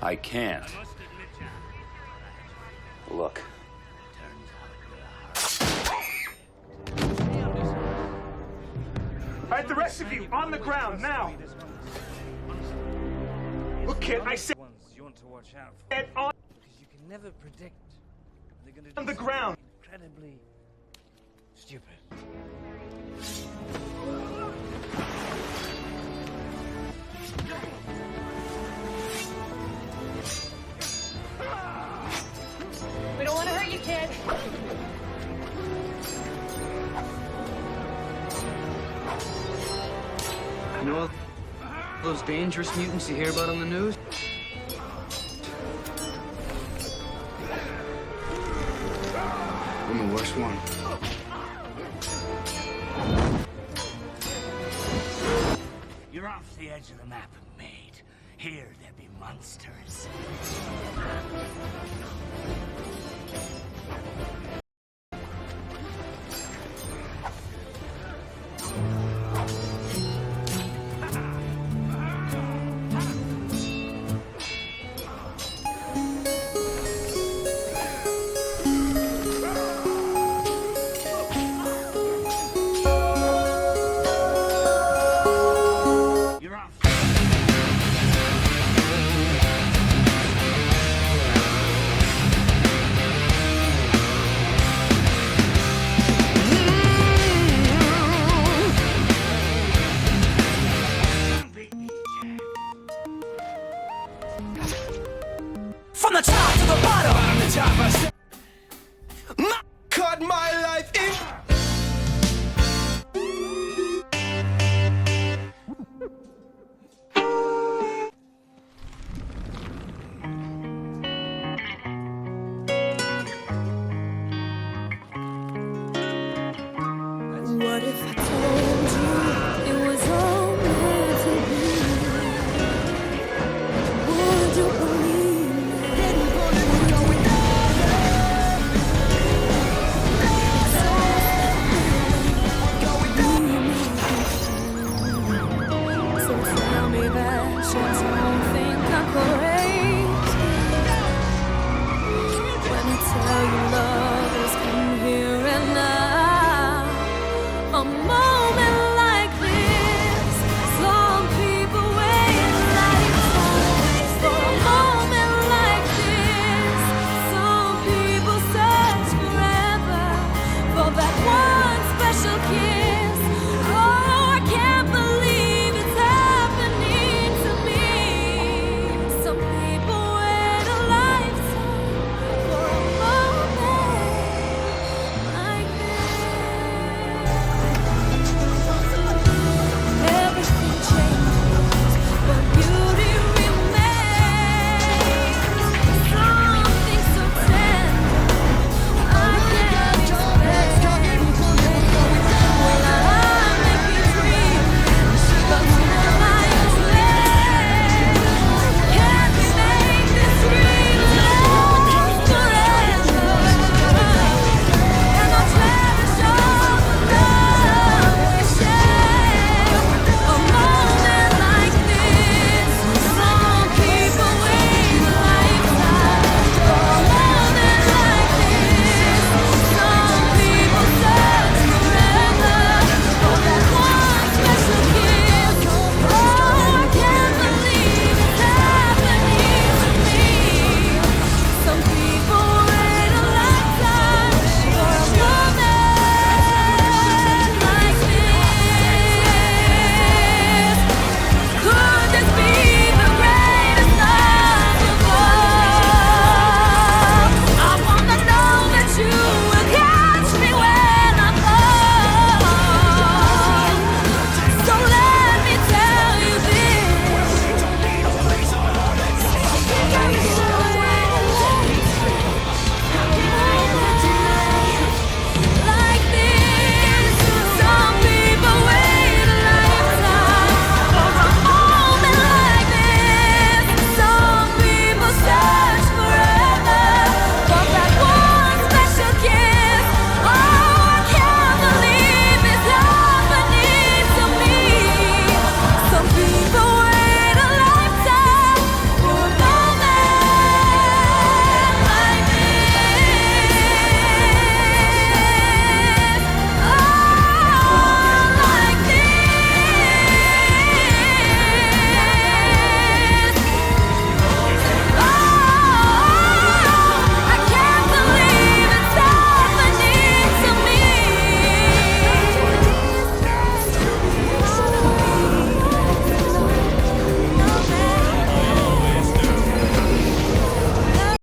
I can't. Look. All right, the rest of you, on the ground, now! Look, kid, I said You want to watch out for on because you can never predict. They're going to On do the ground. something incredibly stupid. We don't want to hurt you, kid. You know those dangerous mutants you hear about on the news? I'm the worst one. You're off the edge of the map, mate. Here there be monsters.